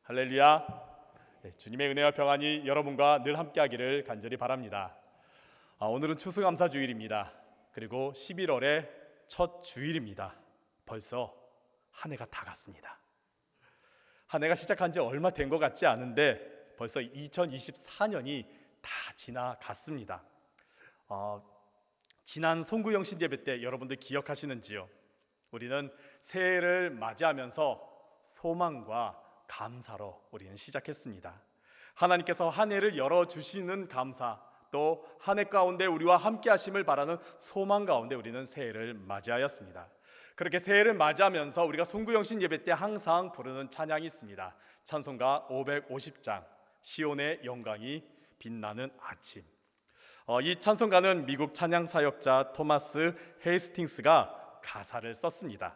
할렐루야. 주님의 은혜와 평안이 여러분과 늘 함께하기를 간절히 바랍니다. 오늘은 추수감사주일입니다. 그리고 11월의 첫 주일입니다. 벌써 한 해가 다 갔습니다. 한 해가 시작한 지 얼마 된 것 같지 않은데 벌써 2024년이 다 지나갔습니다. 지난 송구영 신예배 때 여러분들 기억하시는지요? 우리는 새해를 맞이하면서 소망과 감사로 우리는 시작했습니다. 하나님께서 한 해를 열어주시는 감사, 또 한 해 가운데 우리와 함께 하심을 바라는 소망 가운데 우리는 새해를 맞이하였습니다. 그렇게 새해를 맞이하면서 우리가 송구영신 예배 때 항상 부르는 찬양이 있습니다. 찬송가 550장 시온의 영광이 빛나는 아침. 이 찬송가는 미국 찬양 사역자 토마스 헤이스팅스가 가사를 썼습니다.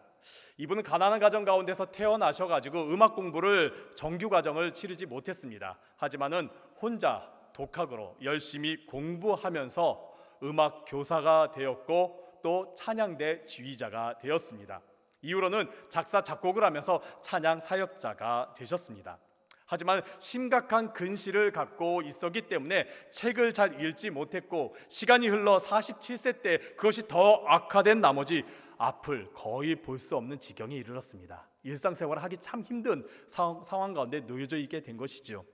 이분은 가난한 가정 가운데서 태어나셔가지고 음악 공부를 정규 과정을 치르지 못했습니다. 하지만은 혼자 독학으로 열심히 공부하면서 음악 교사가 되었고 또 찬양대 지휘자가 되었습니다. 이후로는 작사 작곡을 하면서 찬양 사역자가 되셨습니다. 하지만 심각한 근시를 갖고 있었기 때문에 책을 잘 읽지 못했고 시간이 흘러 47세 때 그것이 더 악화된 나머지 앞을 거의 볼 수 없는 지경에 이르렀습니다. 일상생활을 하기 참 힘든 상황 가운데 놓여져 있게 된 것이죠.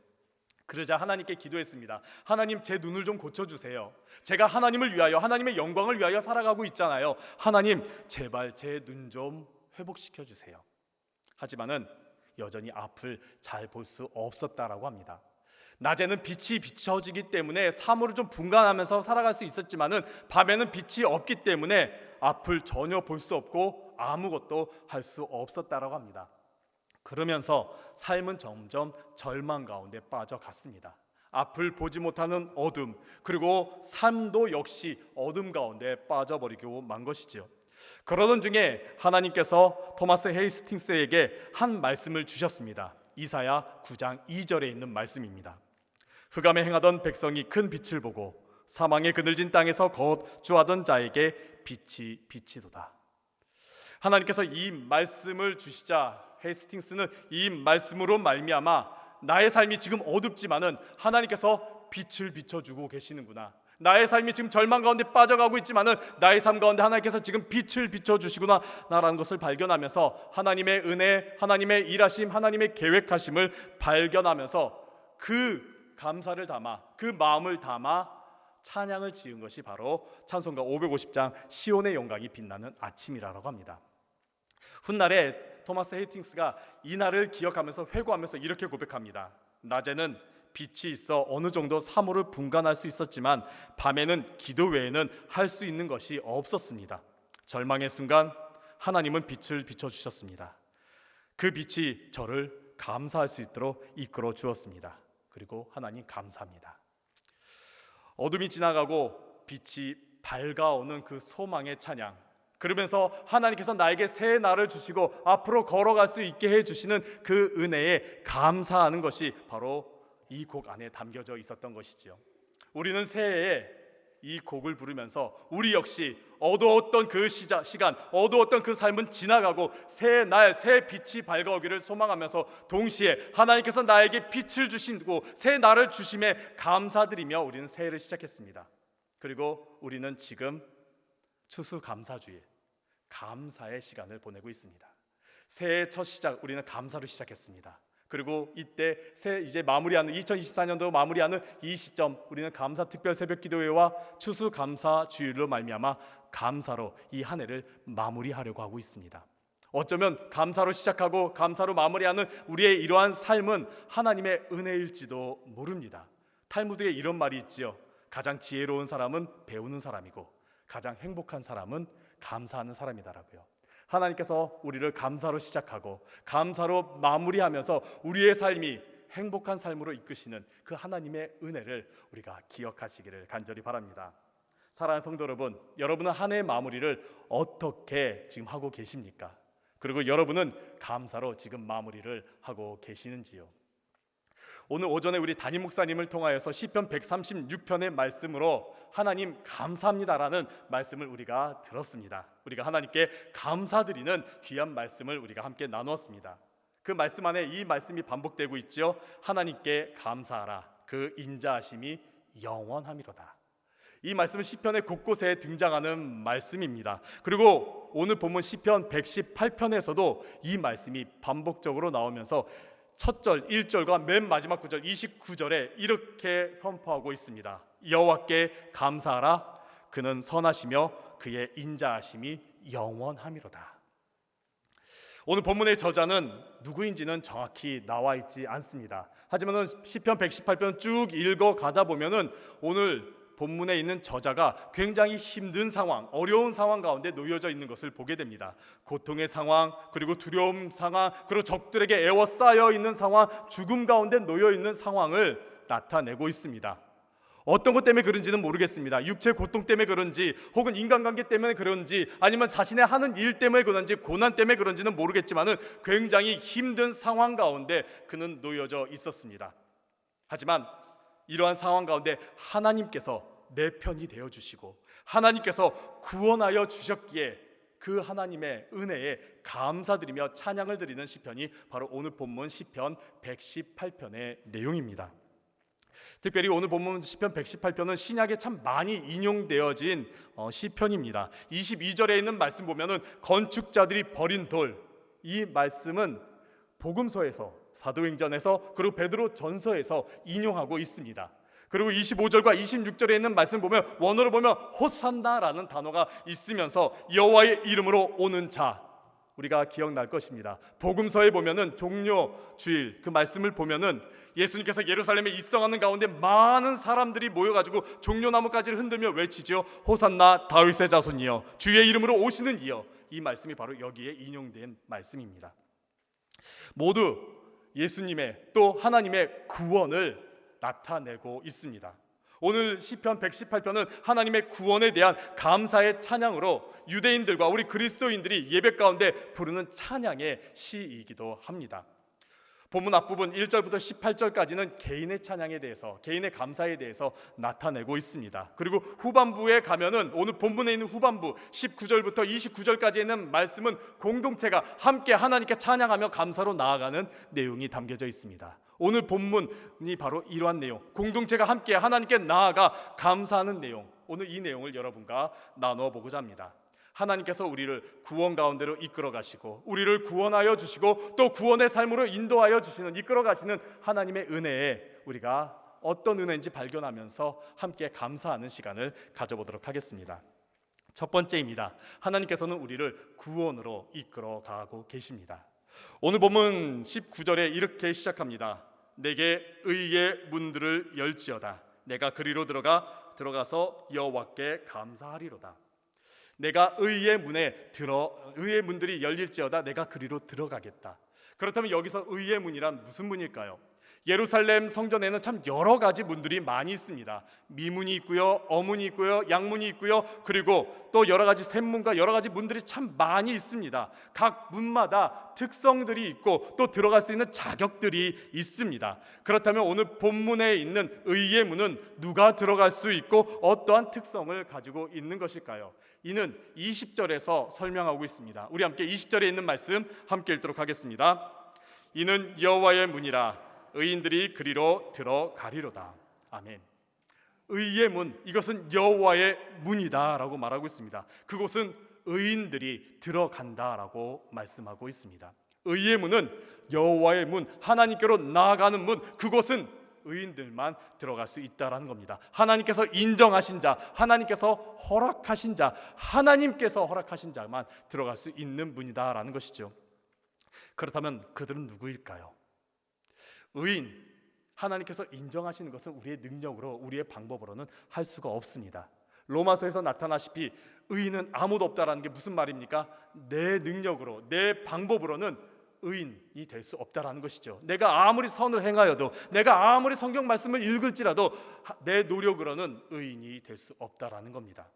그러자 하나님께 기도했습니다. 하나님, 제 눈을 좀 고쳐주세요. 제가 하나님을 위하여, 하나님의 영광을 위하여 살아가고 있잖아요. 하나님, 제발 제 눈 좀 회복시켜 주세요. 하지만은 여전히 앞을 잘 볼 수 없었다라고 합니다. 낮에는 빛이 비춰지기 때문에 사물을 좀 분간하면서 살아갈 수 있었지만은 밤에는 빛이 없기 때문에 앞을 전혀 볼 수 없고 아무것도 할 수 없었다라고 합니다. 그러면서 삶은 점점 절망 가운데 빠져갔습니다. 앞을 보지 못하는 어둠, 그리고 삶도 역시 어둠 가운데 빠져버리고 만 것이죠. 그러던 중에 하나님께서 토마스 헤이스팅스에게 한 말씀을 주셨습니다. 이사야 9장 2절에 있는 말씀입니다. 흑암에 행하던 백성이 큰 빛을 보고 사망의 그늘진 땅에서 거주하던 자에게 빛이 비치도다. 하나님께서 이 말씀을 주시자 헤이스팅스는 이 말씀으로 말미암아 나의 삶이 지금 어둡지만은 하나님께서 빛을 비춰주고 계시는구나. 나의 삶이 지금 절망 가운데 빠져가고 있지만은 나의 삶 가운데 하나님께서 지금 빛을 비춰주시구나 라는 것을 발견하면서 하나님의 은혜, 하나님의 일하심, 하나님의 계획하심을 발견하면서 그 감사를 담아, 그 마음을 담아 찬양을 지은 것이 바로 찬송가 550장 시온의 영광이 빛나는 아침이라고 합니다. 훗날에 토마스 헤이스팅스가 이 날을 기억하면서 회고하면서 이렇게 고백합니다. 낮에는 빛이 있어 어느 정도 사물을 분간할 수 있었지만 밤에는 기도 외에는 할 수 있는 것이 없었습니다. 절망의 순간 하나님은 빛을 비춰주셨습니다. 그 빛이 저를 감사할 수 있도록 이끌어 주었습니다. 그리고 하나님 감사합니다. 어둠이 지나가고 빛이 밝아오는 그 소망의 찬양, 그러면서 하나님께서 나에게 새 날을 주시고 앞으로 걸어갈 수 있게 해주시는 그 은혜에 감사하는 것이 바로 이 곡 안에 담겨져 있었던 것이지요. 우리는 새해에 이 곡을 부르면서 우리 역시 어두웠던 그 시간, 어두웠던 그 삶은 지나가고 새 날, 새 빛이 밝아오기를 소망하면서 동시에 하나님께서 나에게 빛을 주시고 새 날을 주심에 감사드리며 우리는 새해를 시작했습니다. 그리고 우리는 지금 추수감사주일, 감사의 시간을 보내고 있습니다. 새해 첫 시작, 우리는 감사로 시작했습니다. 그리고 이때 이제 마무리하는 2024년도 마무리하는 이 시점, 우리는 감사 특별 새벽 기도회와 추수 감사 주일로 말미암아 감사로 이 한 해를 마무리하려고 하고 있습니다. 어쩌면 감사로 시작하고 감사로 마무리하는 우리의 이러한 삶은 하나님의 은혜일지도 모릅니다. 탈무드에 이런 말이 있지요. 가장 지혜로운 사람은 배우는 사람이고 가장 행복한 사람은 감사하는 사람이다라고요. 하나님께서 우리를 감사로 시작하고 감사로 마무리하면서 우리의 삶이 행복한 삶으로 이끄시는 그 하나님의 은혜를 우리가 기억하시기를 간절히 바랍니다. 사랑하는 성도 여러분, 여러분은 한 해의 마무리를 어떻게 지금 하고 계십니까? 그리고 여러분은 감사로 지금 마무리를 하고 계시는지요? 오늘 오전에 우리 담임 목사님을 통하여서 시편 136편의 말씀으로 하나님 감사합니다라는 말씀을 우리가 들었습니다. 우리가 하나님께 감사드리는 귀한 말씀을 우리가 함께 나누었습니다. 그 말씀 안에 이 말씀이 반복되고 있지요. 하나님께 감사하라. 그 인자하심이 영원함이로다. 이 말씀은 시편의 곳곳에 등장하는 말씀입니다. 그리고 오늘 본문 시편 118편에서도 이 말씀이 반복적으로 나오면서 첫 절 1절과 맨 마지막 구절 29절에 이렇게 선포하고 있습니다. 여호와께 감사하라. 그는 선하시며 그의 인자하심이 영원함이로다. 오늘 본문의 저자는 누구인지는 정확히 나와 있지 않습니다. 하지만 시편 118편 쭉 읽어가다 보면은 오늘 본문에 있는 저자가 굉장히 힘든 상황, 어려운 상황 가운데 놓여져 있는 것을 보게 됩니다. 고통의 상황, 그리고 두려움 상황, 그리고 적들에게 애워싸여 있는 상황, 죽음 가운데 놓여 있는 상황을 나타내고 있습니다. 어떤 것 때문에 그런지는 모르겠습니다. 육체 고통 때문에 그런지, 혹은 인간관계 때문에 그런지, 아니면 자신의 하는 일 때문에 그런지, 고난 때문에 그런지는 모르겠지만은 굉장히 힘든 상황 가운데 그는 놓여져 있었습니다. 하지만 이러한 상황 가운데 하나님께서 내 편이 되어 주시고 하나님께서 구원하여 주셨기에 그 하나님의 은혜에 감사드리며 찬양을 드리는 시편이 바로 오늘 본문 시편 118편의 내용입니다. 특별히 오늘 본문 시편 118편은 신약에 참 많이 인용되어진 시편입니다. 22절에 있는 말씀 보면은 건축자들이 버린 돌, 이 말씀은 복음서에서, 사도행전에서, 그리고 베드로 전서에서 인용하고 있습니다. 그리고 25절과 26절에 있는 말씀 보면 원어로 보면 호산나라는 단어가 있으면서 여호와의 이름으로 오는 자, 우리가 기억날 것입니다. 복음서에 보면은 종려 주일 그 말씀을 보면은 예수님께서 예루살렘에 입성하는 가운데 많은 사람들이 모여가지고 종려나무까지를 흔들며 외치죠. 호산나 다윗의 자손이여, 주의 이름으로 오시는 이여. 이 말씀이 바로 여기에 인용된 말씀입니다. 모두 예수님의 또 하나님의 구원을 나타내고 있습니다. 오늘 시편 118편은 하나님의 구원에 대한 감사의 찬양으로 유대인들과 우리 그리스도인들이 예배 가운데 부르는 찬양의 시이기도 합니다. 본문 앞부분 1절부터 18절까지는 개인의 찬양에 대해서, 개인의 감사에 대해서 나타내고 있습니다. 그리고 후반부에 가면은 오늘 본문에 있는 후반부 19절부터 29절까지 있는 말씀은 공동체가 함께 하나님께 찬양하며 감사로 나아가는 내용이 담겨져 있습니다. 오늘 본문이 바로 이러한 내용, 공동체가 함께 하나님께 나아가 감사하는 내용, 오늘 이 내용을 여러분과 나누어 보고자 합니다. 하나님께서 우리를 구원 가운데로 이끌어 가시고 우리를 구원하여 주시고 또 구원의 삶으로 인도하여 주시는, 이끌어 가시는 하나님의 은혜에 우리가 어떤 은혜인지 발견하면서 함께 감사하는 시간을 가져보도록 하겠습니다. 첫 번째입니다. 하나님께서는 우리를 구원으로 이끌어 가고 계십니다. 오늘 본문 19절에 이렇게 시작합니다. 내게 의의 문들을 열지어다. 내가 그리로 들어가서 여호와께 감사하리로다. 내가 의의 문들이 열릴지어다. 내가 그리로 들어가겠다. 그렇다면 여기서 의의 문이란 무슨 문일까요? 예루살렘 성전에는 참 여러 가지 문들이 많이 있습니다. 미문이 있고요, 어문이 있고요, 양문이 있고요, 그리고 또 여러 가지 샘문과 여러 가지 문들이 참 많이 있습니다. 각 문마다 특성들이 있고 또 들어갈 수 있는 자격들이 있습니다. 그렇다면 오늘 본문에 있는 의의 문은 누가 들어갈 수 있고 어떠한 특성을 가지고 있는 것일까요? 이는 20절에서 설명하고 있습니다. 우리 함께 20절에 있는 말씀 함께 읽도록 하겠습니다. 이는 여호와의 문이라 의인들이 그리로 들어가리로다. 아멘. 의의 문, 이것은 여호와의 문이다라고 말하고 있습니다. 그곳은 의인들이 들어간다라고 말씀하고 있습니다. 의의 문은 여호와의 문, 하나님께로 나아가는 문, 그곳은 의인들만 들어갈 수 있다라는 겁니다. 하나님께서 인정하신 자, 하나님께서 허락하신 자, 하나님께서 허락하신 자만 들어갈 수 있는 문이다라는 것이죠. 그렇다면 그들은 누구일까요? 의인, 하나님께서 인정하시는 것은 우리의 능력으로, 우리의 방법으로는 할 수가 없습니다. 로마서에서 나타나시피 의인은 아무도 없다라는 게 무슨 말입니까? 내 능력으로, 내 방법으로는 의인이 될 수 없다라는 것이죠. 내가 아무리 선을 행하여도, 내가 아무리 성경 말씀을 읽을지라도 내 노력으로는 의인이 될 수 없다라는 겁니다.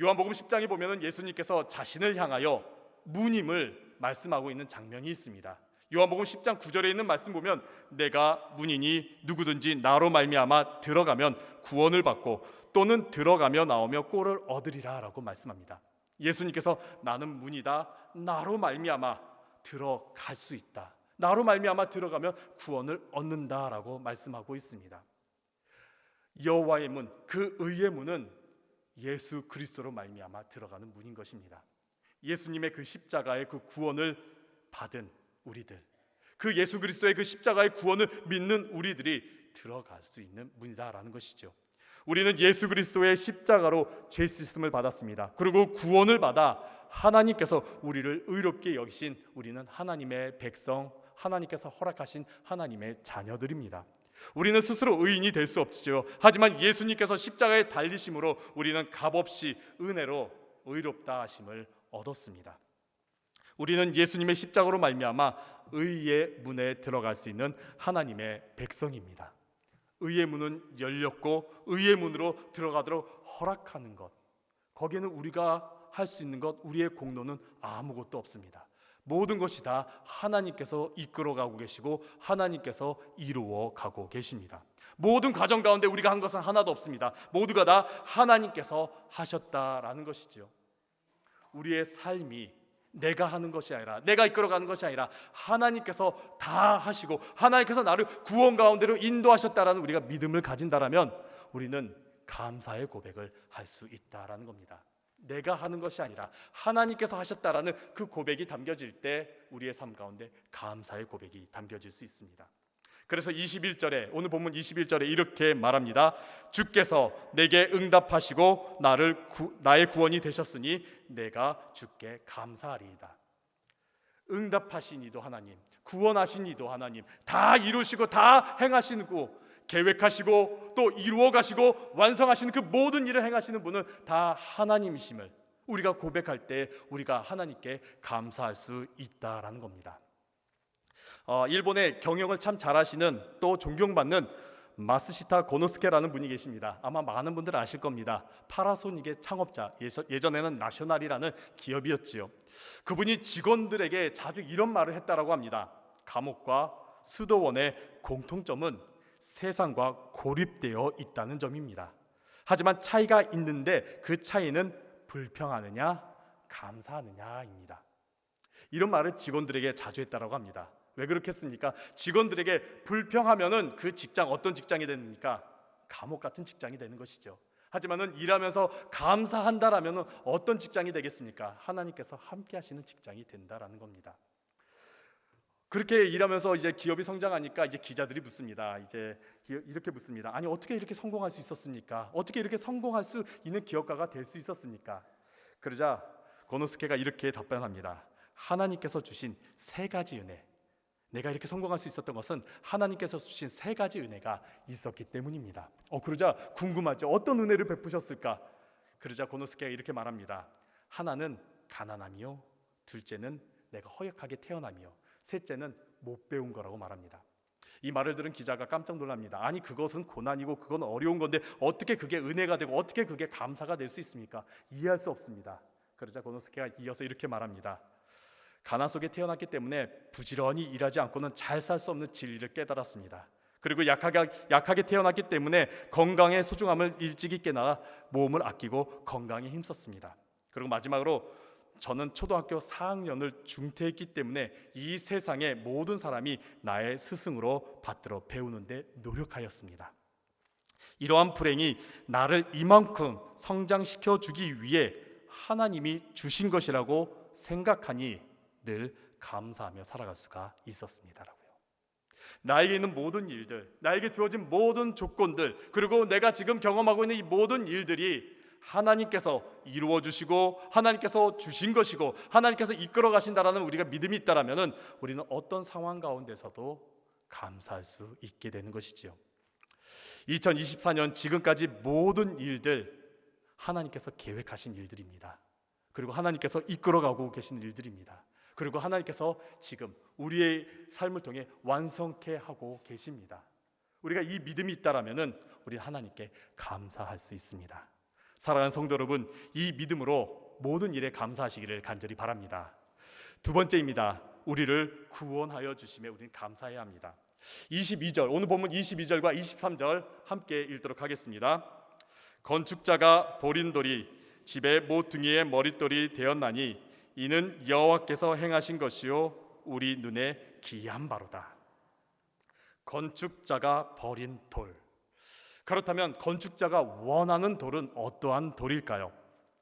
요한복음 10장에 보면은 예수님께서 자신을 향하여 문임을 말씀하고 있는 장면이 있습니다. 요한복음 10장 9절에 있는 말씀 보면 내가 문이니 누구든지 나로 말미암아 들어가면 구원을 받고 또는 들어가며 나오며 꼴을 얻으리라 라고 말씀합니다. 예수님께서 나는 문이다, 나로 말미암아 들어갈 수 있다. 나로 말미암아 들어가면 구원을 얻는다라고 말씀하고 있습니다. 여호와의 문, 그 의의 문은 예수 그리스도로 말미암아 들어가는 문인 것입니다. 예수님의 그 십자가의 그 구원을 받은 우리들, 그 예수 그리스도의 그 십자가의 구원을 믿는 우리들이 들어갈 수 있는 문이다라는 것이죠. 우리는 예수 그리스도의 십자가로 죄 씻음을 받았습니다. 그리고 구원을 받아 하나님께서 우리를 의롭게 여기신 우리는 하나님의 백성, 하나님께서 허락하신 하나님의 자녀들입니다. 우리는 스스로 의인이 될 수 없지요. 하지만 예수님께서 십자가에 달리심으로 우리는 값없이 은혜로 의롭다 하심을 얻었습니다. 우리는 예수님의 십자가로 말미암아 의의 문에 들어갈 수 있는 하나님의 백성입니다. 의의 문은 열렸고 의의 문으로 들어가도록 허락하는 것, 거기에는 우리가 할 수 있는 것, 우리의 공로는 아무것도 없습니다. 모든 것이 다 하나님께서 이끌어가고 계시고 하나님께서 이루어가고 계십니다. 모든 과정 가운데 우리가 한 것은 하나도 없습니다. 모두가 다 하나님께서 하셨다라는 것이지요. 우리의 삶이 내가 하는 것이 아니라, 내가 이끌어가는 것이 아니라 하나님께서 다 하시고 하나님께서 나를 구원 가운데로 인도하셨다라는 우리가 믿음을 가진다라면 우리는 감사의 고백을 할 수 있다라는 겁니다. 내가 하는 것이 아니라 하나님께서 하셨다라는 그 고백이 담겨질 때 우리의 삶 가운데 감사의 고백이 담겨질 수 있습니다. 그래서 21절에, 오늘 본문 21절에 이렇게 말합니다. 주께서 내게 응답하시고 나의 구원이 되셨으니 내가 주께 감사하리이다. 응답하신 이도 하나님, 구원하신 이도 하나님, 다 이루시고 다 행하시고 계획하시고 또 이루어 가시고 완성하시는 그 모든 일을 행하시는 분은 다 하나님이심을 우리가 고백할 때 우리가 하나님께 감사할 수 있다라는 겁니다. 일본의 경영을 참 잘하시는 또 존경받는 마스시타 고노스케라는 분이 계십니다. 아마 많은 분들 아실 겁니다. 파라소닉의 창업자, 예전에는 나셔널이라는 기업이었지요. 그분이 직원들에게 자주 이런 말을 했다라고 합니다. 감옥과 수도원의 공통점은 세상과 고립되어 있다는 점입니다. 하지만 차이가 있는데 그 차이는 불평하느냐 감사하느냐입니다. 이런 말을 직원들에게 자주 했다라고 합니다. 왜 그렇겠습니까? 직원들에게 불평하면은 그 직장 어떤 직장이 됩니까? 감옥 같은 직장이 되는 것이죠. 하지만은 일하면서 감사한다라면은 어떤 직장이 되겠습니까? 하나님께서 함께 하시는 직장이 된다라는 겁니다. 그렇게 일하면서 이제 기업이 성장하니까 이제 기자들이 묻습니다. 이제 이렇게 묻습니다. 아니 어떻게 이렇게 성공할 수 있었습니까? 어떻게 이렇게 성공할 수 있는 기업가가 될 수 있었습니까? 그러자 고노스케가 이렇게 답변합니다. 하나님께서 주신 세 가지 은혜, 내가 이렇게 성공할 수 있었던 것은 하나님께서 주신 세 가지 은혜가 있었기 때문입니다. 그러자 궁금하죠. 어떤 은혜를 베푸셨을까? 그러자 고노스케가 이렇게 말합니다. 하나는 가난함이요, 둘째는 내가 허약하게 태어남이요, 셋째는 못 배운 거라고 말합니다. 이 말을 들은 기자가 깜짝 놀랍니다. 아니 그것은 고난이고 그건 어려운 건데 어떻게 그게 은혜가 되고 어떻게 그게 감사가 될 수 있습니까? 이해할 수 없습니다. 그러자 고노스케가 이어서 이렇게 말합니다. 가난 속에 태어났기 때문에 부지런히 일하지 않고는 잘 살 수 없는 진리를 깨달았습니다. 그리고 약하게 태어났기 때문에 건강의 소중함을 일찍이 깨달아 몸을 아끼고 건강에 힘썼습니다. 그리고 마지막으로 저는 초등학교 4학년을 중퇴했기 때문에 이 세상의 모든 사람이 나의 스승으로 받들어 배우는데 노력하였습니다. 이러한 불행이 나를 이만큼 성장시켜 주기 위해 하나님이 주신 것이라고 생각하니 늘 감사하며 살아갈 수가 있었습니다라고요. 나에게 있는 모든 일들, 나에게 주어진 모든 조건들, 그리고 내가 지금 경험하고 있는 이 모든 일들이 하나님께서 이루어 주시고 하나님께서 주신 것이고 하나님께서 이끌어 가신다라는 우리가 믿음이 있다라면은 우리는 어떤 상황 가운데서도 감사할 수 있게 되는 것이지요. 2024년 지금까지 모든 일들 하나님께서 계획하신 일들입니다. 그리고 하나님께서 이끌어가고 계신 일들입니다. 그리고 하나님께서 지금 우리의 삶을 통해 완성케 하고 계십니다. 우리가 이 믿음이 있다라면은 우리 하나님께 감사할 수 있습니다. 사랑하는 성도 여러분, 이 믿음으로 모든 일에 감사하시기를 간절히 바랍니다. 두 번째입니다. 우리를 구원하여 주심에 우리는 감사해야 합니다. 22절, 오늘 본문 22절과 23절 함께 읽도록 하겠습니다. 건축자가 버린 돌이 집의 모퉁이의 머릿돌이 되었나니 이는 여호와께서 행하신 것이요 우리 눈에 기이한 바로다. 건축자가 버린 돌. 그렇다면 건축자가 원하는 돌은 어떠한 돌일까요?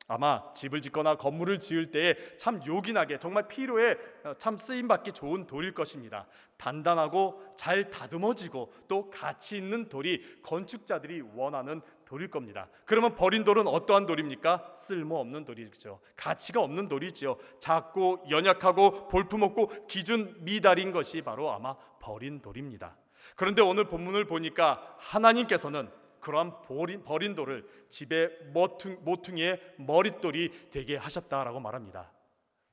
아마 집을 짓거나 건물을 지을 때에 참 요긴하게 정말 필요에 참 쓰임받기 좋은 돌일 것입니다. 단단하고 잘 다듬어지고 또 가치 있는 돌이 건축자들이 원하는 돌일 겁니다. 그러면 버린 돌은 어떠한 돌입니까? 쓸모없는 돌이죠. 가치가 없는 돌이죠. 작고 연약하고 볼품없고 기준 미달인 것이 바로 아마 버린 돌입니다. 그런데 오늘 본문을 보니까 하나님께서는 그러한 버린 돌을 집의 모퉁이의 머릿돌이 되게 하셨다라고 말합니다.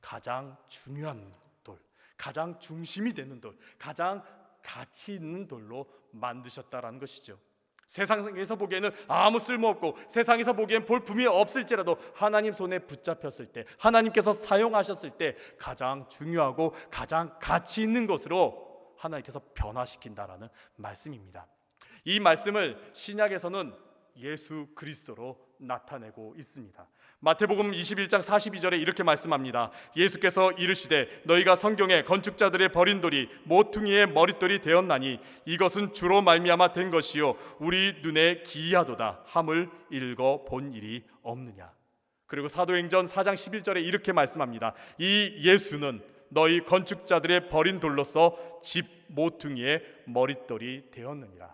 가장 중요한 돌, 가장 중심이 되는 돌, 가장 가치 있는 돌로 만드셨다라는 것이죠. 세상에서 보기에는 아무 쓸모없고 세상에서 보기엔 볼품이 없을지라도 하나님 손에 붙잡혔을 때, 하나님께서 사용하셨을 때 가장 중요하고 가장 가치 있는 것으로 하나님께서 변화시킨다라는 말씀입니다. 이 말씀을 신약에서는 예수 그리스도로 나타내고 있습니다. 마태복음 21장 42절에 이렇게 말씀합니다. 예수께서 이르시되 너희가 성경에 건축자들의 버린 돌이 모퉁이의 머릿돌이 되었나니 이것은 주로 말미암아 된 것이요 우리 눈에 기이하도다 함을 읽어 본 일이 없느냐. 그리고 사도행전 4장 11절에 이렇게 말씀합니다. 이 예수는 너희 건축자들의 버린 돌로서 집 모퉁이의 머릿돌이 되었느니라.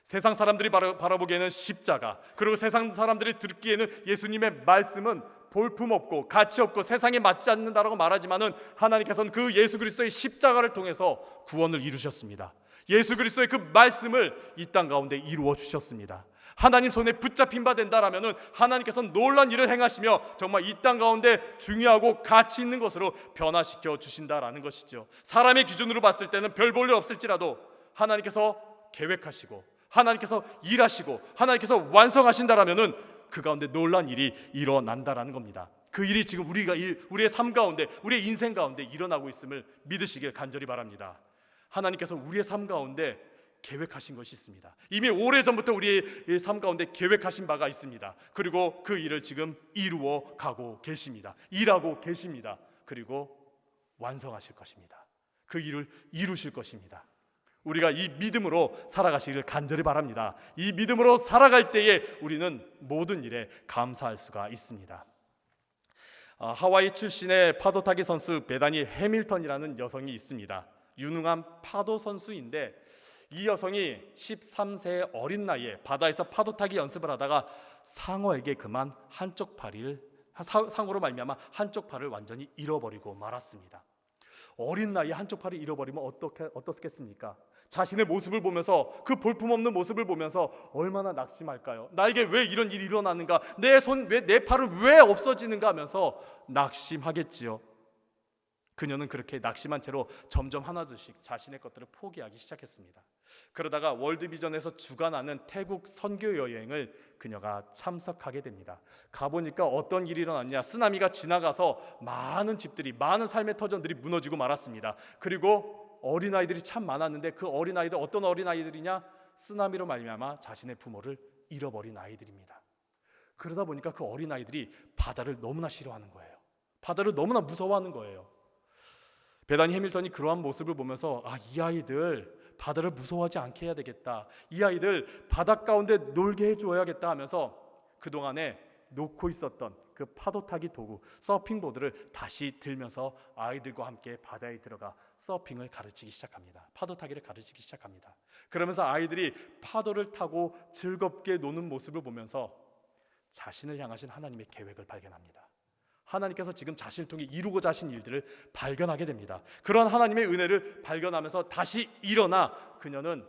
세상 사람들이 바라보기에는 십자가, 그리고 세상 사람들이 듣기에는 예수님의 말씀은 볼품없고 가치없고 세상에 맞지 않는다라고 말하지만은 하나님께서는 그 예수 그리스도의 십자가를 통해서 구원을 이루셨습니다. 예수 그리스도의 그 말씀을 이 땅 가운데 이루어 주셨습니다. 하나님 손에 붙잡힌 바 된다라면은 하나님께서는 놀라운 일을 행하시며 정말 이 땅 가운데 중요하고 가치 있는 것으로 변화시켜 주신다라는 것이죠. 사람의 기준으로 봤을 때는 별 볼 일 없을지라도 하나님께서 계획하시고 하나님께서 일하시고 하나님께서 완성하신다라면은 그 가운데 놀라운 일이 일어난다라는 겁니다. 그 일이 지금 우리의 삶 가운데, 우리의 인생 가운데 일어나고 있음을 믿으시길 간절히 바랍니다. 하나님께서 우리의 삶 가운데 계획하신 것이 있습니다. 이미 오래전부터 우리의 삶 가운데 계획하신 바가 있습니다. 그리고 그 일을 지금 이루어 가고 계십니다. 일하고 계십니다. 그리고 완성하실 것입니다. 그 일을 이루실 것입니다. 우리가 이 믿음으로 살아가시기를 간절히 바랍니다. 이 믿음으로 살아갈 때에 우리는 모든 일에 감사할 수가 있습니다. 하와이 출신의 파도타기 선수 베다니 해밀턴이라는 여성이 있습니다. 유능한 파도 선수인데 이 여성이 13세의 어린 나이에 바다에서 파도타기 연습을 하다가 상어에게 그만 상어로 말미암아 한쪽 팔을 완전히 잃어버리고 말았습니다. 어린 나이에 한쪽 팔을 잃어버리면 어떻겠습니까? 자신의 모습을 보면서, 그 볼품없는 모습을 보면서 얼마나 낙심할까요? 나에게 왜 이런 일이 일어나는가? 내 팔은 왜 없어지는가 하면서 낙심하겠지요. 그녀는 그렇게 낙심한 채로 점점 하나둘씩 자신의 것들을 포기하기 시작했습니다. 그러다가 월드비전에서 주관하는 태국 선교 여행을 그녀가 참석하게 됩니다. 가보니까 어떤 일이 일어났냐? 쓰나미가 지나가서 많은 집들이, 많은 삶의 터전들이 무너지고 말았습니다. 그리고 어린아이들이 참 많았는데 그 어린아이들 어떤 어린아이들이냐? 쓰나미로 말미암아 자신의 부모를 잃어버린 아이들입니다. 그러다 보니까 그 어린아이들이 바다를 너무나 싫어하는 거예요. 바다를 너무나 무서워하는 거예요. 베다니 해밀턴이 그러한 모습을 보면서 이 아이들 바다를 무서워하지 않게 해야 되겠다. 이 아이들 바다 가운데 놀게 해줘야겠다 하면서 그동안에 놓고 있었던 그 파도 타기 도구, 서핑보드를 다시 들면서 아이들과 함께 바다에 들어가 서핑을 가르치기 시작합니다. 파도 타기를 가르치기 시작합니다. 그러면서 아이들이 파도를 타고 즐겁게 노는 모습을 보면서 자신을 향하신 하나님의 계획을 발견합니다. 하나님께서 지금 자신을 통해 이루고자 하신 일들을 발견하게 됩니다. 그런 하나님의 은혜를 발견하면서 다시 일어나 그녀는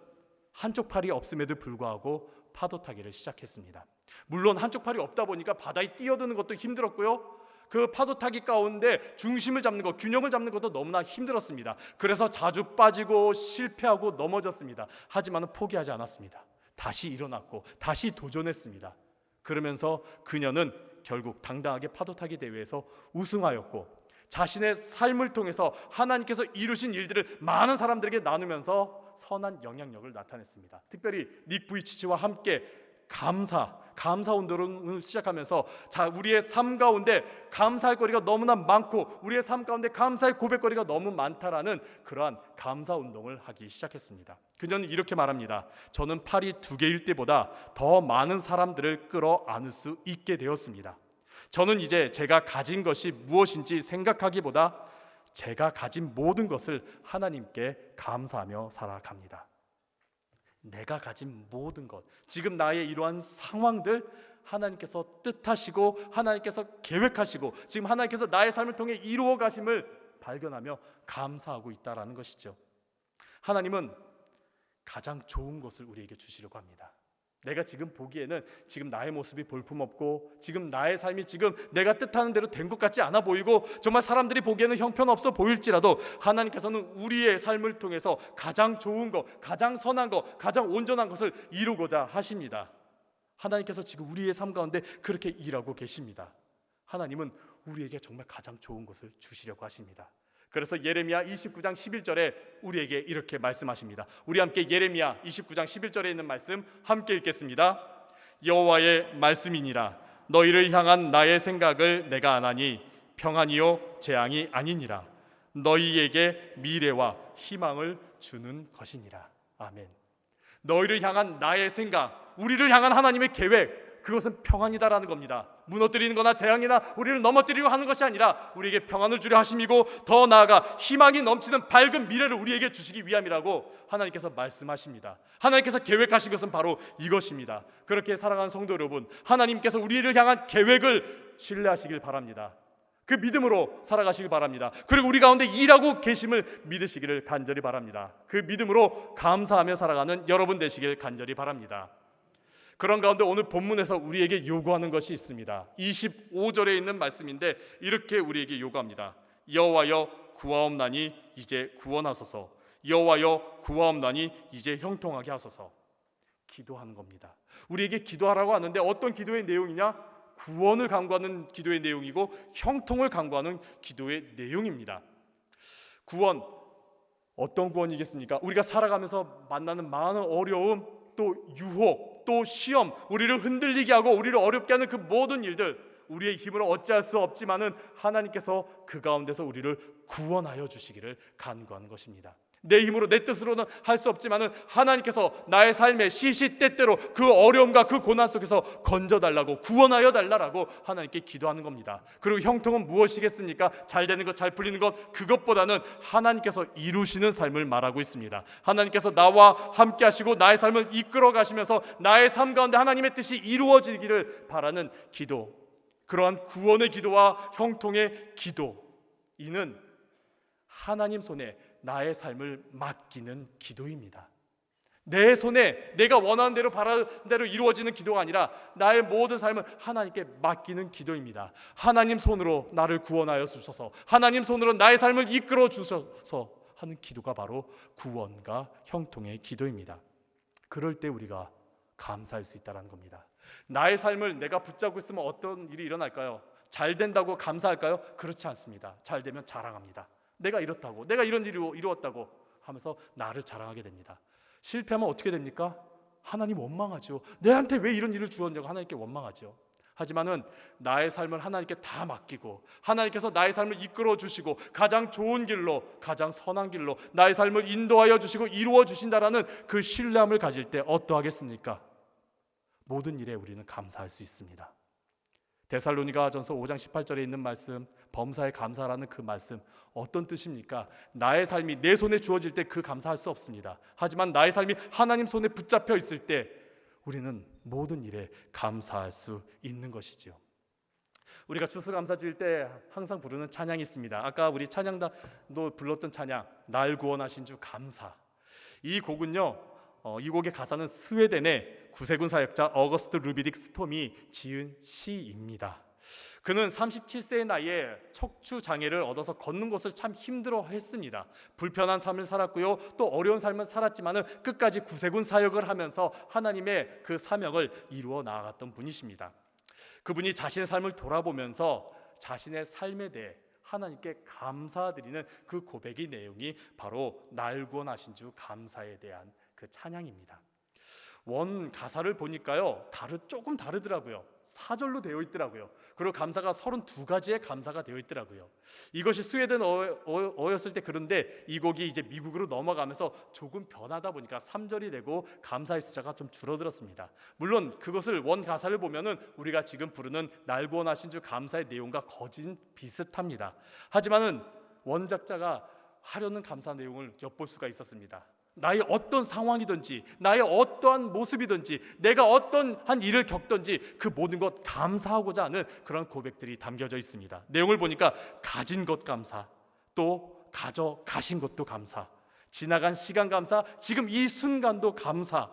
한쪽 팔이 없음에도 불구하고 파도 타기를 시작했습니다. 물론 한쪽 팔이 없다 보니까 바다에 뛰어드는 것도 힘들었고요. 그 파도 타기 가운데 중심을 잡는 것, 균형을 잡는 것도 너무나 힘들었습니다. 그래서 자주 빠지고 실패하고 넘어졌습니다. 하지만 포기하지 않았습니다. 다시 일어났고 다시 도전했습니다. 그러면서 그녀는 결국 당당하게 파도타기 대회에서 우승하였고 자신의 삶을 통해서 하나님께서 이루신 일들을 많은 사람들에게 나누면서 선한 영향력을 나타냈습니다. 특별히 닉 부이치치와 함께 감사 운동을 시작하면서 우리의 삶 가운데 감사할 거리가 너무나 많고 우리의 삶 가운데 감사의 고백거리가 너무 많다라는 그러한 감사 운동을 하기 시작했습니다. 그녀는 이렇게 말합니다. 저는 팔이 2개일 때보다 더 많은 사람들을 끌어안을 수 있게 되었습니다. 저는 이제 제가 가진 것이 무엇인지 생각하기보다 제가 가진 모든 것을 하나님께 감사하며 살아갑니다. 내가 가진 모든 것, 지금 나의 이러한 상황들 하나님께서 뜻하시고 하나님께서 계획하시고 지금 하나님께서 나의 삶을 통해 이루어 가심을 발견하며 감사하고 있다라는 것이죠. 하나님은 가장 좋은 것을 우리에게 주시려고 합니다. 내가 지금 보기에는 지금 나의 모습이 볼품없고 지금 나의 삶이 지금 내가 뜻하는 대로 된 것 같지 않아 보이고 정말 사람들이 보기에는 형편없어 보일지라도 하나님께서는 우리의 삶을 통해서 가장 좋은 것, 가장 선한 것, 가장 온전한 것을 이루고자 하십니다. 하나님께서 지금 우리의 삶 가운데 그렇게 일하고 계십니다. 하나님은 우리에게 정말 가장 좋은 것을 주시려고 하십니다. 그래서 예레미야 29장 11절에 우리에게 이렇게 말씀하십니다. 우리 함께 예레미야 29장 11절에 있는 말씀 함께 읽겠습니다. 여호와의 말씀이니라. 너희를 향한 나의 생각을 내가 아나니 평안이요 재앙이 아니니라. 너희에게 미래와 희망을 주는 것이니라. 아멘. 너희를 향한 나의 생각, 우리를 향한 하나님의 계획, 그것은 평안이다라는 겁니다. 무너뜨리는 거나 재앙이나 우리를 넘어뜨리고 하는 것이 아니라 우리에게 평안을 주려 하심이고 더 나아가 희망이 넘치는 밝은 미래를 우리에게 주시기 위함이라고 하나님께서 말씀하십니다. 하나님께서 계획하신 것은 바로 이것입니다. 그렇게 살아가는 성도 여러분, 하나님께서 우리를 향한 계획을 신뢰하시길 바랍니다. 그 믿음으로 살아가시길 바랍니다. 그리고 우리 가운데 일하고 계심을 믿으시기를 간절히 바랍니다. 그 믿음으로 감사하며 살아가는 여러분 되시길 간절히 바랍니다. 그런 가운데 오늘 본문에서 우리에게 요구하는 것이 있습니다. 25절에 있는 말씀인데 이렇게 우리에게 요구합니다. 여호와여 구하옵나니 이제 구원하소서. 여호와여 구하옵나니 이제 형통하게 하소서. 기도하는 겁니다. 우리에게 기도하라고 하는데 어떤 기도의 내용이냐? 구원을 간구하는 기도의 내용이고 형통을 간구하는 기도의 내용입니다. 구원, 어떤 구원이겠습니까? 우리가 살아가면서 만나는 많은 어려움, 또 유혹, 또 시험, 우리를 흔들리게 하고 우리를 어렵게 하는 그 모든 일들, 우리의 힘으로 어찌할 수 없지만은 하나님께서 그 가운데서 우리를 구원하여 주시기를 간구하는 것입니다. 내 힘으로 내 뜻으로는 할 수 없지만은 하나님께서 나의 삶의 시시때때로 그 어려움과 그 고난 속에서 건져달라고, 구원하여 달라고 하나님께 기도하는 겁니다. 그리고 형통은 무엇이겠습니까? 잘 되는 것, 잘 풀리는 것, 그것보다는 하나님께서 이루시는 삶을 말하고 있습니다. 하나님께서 나와 함께 하시고 나의 삶을 이끌어 가시면서 나의 삶 가운데 하나님의 뜻이 이루어지기를 바라는 기도, 그러한 구원의 기도와 형통의 기도, 이는 하나님 손에 나의 삶을 맡기는 기도입니다. 내 손에 내가 원하는 대로 바라는 대로 이루어지는 기도가 아니라 나의 모든 삶을 하나님께 맡기는 기도입니다. 하나님 손으로 나를 구원하여 주셔서, 하나님 손으로 나의 삶을 이끌어 주셔서 하는 기도가 바로 구원과 형통의 기도입니다. 그럴 때 우리가 감사할 수 있다는 겁니다. 나의 삶을 내가 붙잡고 있으면 어떤 일이 일어날까요? 잘 된다고 감사할까요? 그렇지 않습니다. 잘 되면 자랑합니다. 내가 이렇다고, 내가 이런 일을 이루었다고 하면서 나를 자랑하게 됩니다. 실패하면 어떻게 됩니까? 하나님 원망하죠. 내한테 왜 이런 일을 주었냐고 하나님께 원망하죠. 하지만은 나의 삶을 하나님께 다 맡기고 하나님께서 나의 삶을 이끌어 주시고 가장 좋은 길로, 가장 선한 길로 나의 삶을 인도하여 주시고 이루어 주신다라는 그 신뢰함을 가질 때 어떠하겠습니까? 모든 일에 우리는 감사할 수 있습니다. 데살로니가전서 5장 18절에 있는 말씀, 범사에 감사라는 그 말씀, 어떤 뜻입니까? 나의 삶이 내 손에 주어질 때 그 감사할 수 없습니다. 하지만 나의 삶이 하나님 손에 붙잡혀 있을 때 우리는 모든 일에 감사할 수 있는 것이지요. 우리가 추수감사주일 때 항상 부르는 찬양이 있습니다. 아까 우리 찬양단도 불렀던 찬양, 날 구원하신 주 감사. 이 곡은요, 이 곡의 가사는 스웨덴의 구세군 사역자 어거스트 루비딕 스톰이 지은 시입니다. 그는 37세의 나이에 척추 장애를 얻어서 걷는 것을 참 힘들어했습니다. 불편한 삶을 살았고요, 또 어려운 삶을 살았지만은 끝까지 구세군 사역을 하면서 하나님의 그 사명을 이루어 나아갔던 분이십니다. 그분이 자신의 삶을 돌아보면서 자신의 삶에 대해 하나님께 감사드리는 그 고백의 내용이 바로 날 구원하신 주 감사에 대한 그 찬양입니다. 원 가사를 보니까요 조금 다르더라고요. 사절로 되어 있더라고요. 그리고 감사가 32가지의 감사가 되어 있더라고요. 이것이 스웨덴 어였을 때 그런데 이 곡이 이제 미국으로 넘어가면서 조금 변하다 보니까 3절이 되고 감사의 숫자가 좀 줄어들었습니다. 물론 그것을 원 가사를 보면은 우리가 지금 부르는 날 구원하신 주 감사의 내용과 거진 비슷합니다. 하지만은 원작자가 하려는 감사 내용을 엿볼 수가 있었습니다. 나의 어떤 상황이든지 나의 어떠한 모습이든지 내가 어떤 한 일을 겪든지 그 모든 것 감사하고자 하는 그런 고백들이 담겨져 있습니다. 내용을 보니까 가진 것 감사, 또 가져가신 것도 감사, 지나간 시간 감사, 지금 이 순간도 감사,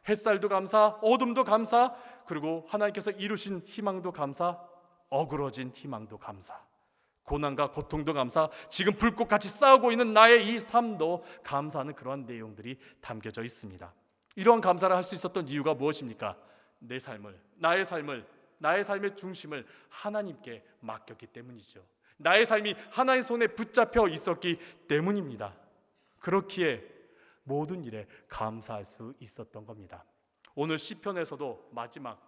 햇살도 감사, 어둠도 감사, 그리고 하나님께서 이루신 희망도 감사, 어그러진 희망도 감사, 고난과 고통도 감사, 지금 불꽃같이 싸우고 있는 나의 이 삶도 감사하는 그러한 내용들이 담겨져 있습니다. 이러한 감사를 할 수 있었던 이유가 무엇입니까? 나의 삶의 중심을 하나님께 맡겼기 때문이죠. 나의 삶이 하나님의 손에 붙잡혀 있었기 때문입니다. 그렇기에 모든 일에 감사할 수 있었던 겁니다. 오늘 시편에서도 마지막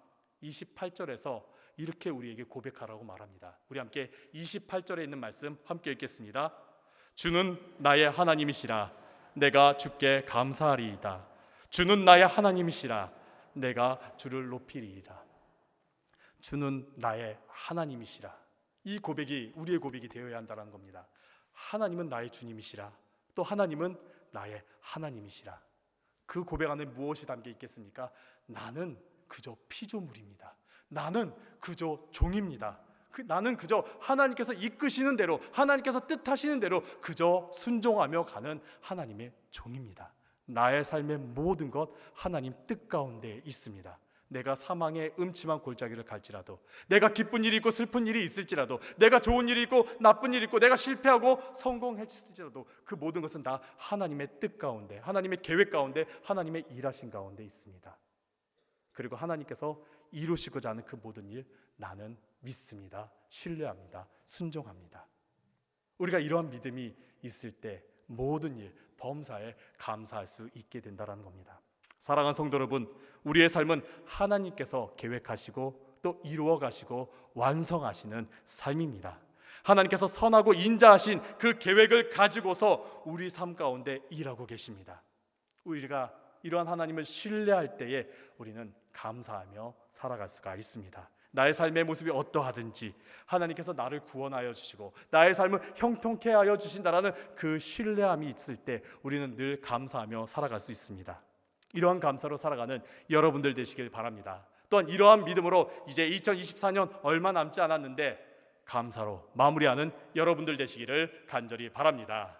28절에서 이렇게 우리에게 고백하라고 말합니다. 우리 함께 28절에 있는 말씀 함께 읽겠습니다. 주는 나의 하나님이시라 내가 주께 감사하리이다. 주는 나의 하나님이시라 내가 주를 높이리이다. 주는 나의 하나님이시라. 이 고백이 우리의 고백이 되어야 한다는 겁니다. 하나님은 나의 주님이시라. 또 하나님은 나의 하나님이시라. 그 고백 안에 무엇이 담겨 있겠습니까? 나는 그저 피조물입니다. 나는 그저 종입니다. 나는 그저 하나님께서 이끄시는 대로, 하나님께서 뜻하시는 대로 그저 순종하며 가는 하나님의 종입니다. 나의 삶의 모든 것 하나님 뜻 가운데 있습니다. 내가 사망의 음침한 골짜기를 갈지라도, 내가 기쁜 일이 있고 슬픈 일이 있을지라도, 내가 좋은 일이 있고 나쁜 일이 있고, 내가 실패하고 성공했을지라도 그 모든 것은 다 하나님의 뜻 가운데, 하나님의 계획 가운데, 하나님의 일하신 가운데 있습니다. 그리고 하나님께서 이루시고자 하는 그 모든 일 나는 믿습니다. 신뢰합니다. 순종합니다. 우리가 이러한 믿음이 있을 때 모든 일, 범사에 감사할 수 있게 된다는 겁니다. 사랑하는 성도 여러분, 우리의 삶은 하나님께서 계획하시고 또 이루어 가시고 완성하시는 삶입니다. 하나님께서 선하고 인자하신 그 계획을 가지고서 우리 삶 가운데 일하고 계십니다. 우리가 이러한 하나님을 신뢰할 때에 우리는 감사하며 살아갈 수가 있습니다. 나의 삶의 모습이 어떠하든지 하나님께서 나를 구원하여 주시고 나의 삶을 형통케 하여 주신다라는 그 신뢰함이 있을 때 우리는 늘 감사하며 살아갈 수 있습니다. 이러한 감사로 살아가는 여러분들 되시길 바랍니다. 또한 이러한 믿음으로 이제 2024년 얼마 남지 않았는데 감사로 마무리하는 여러분들 되시기를 간절히 바랍니다.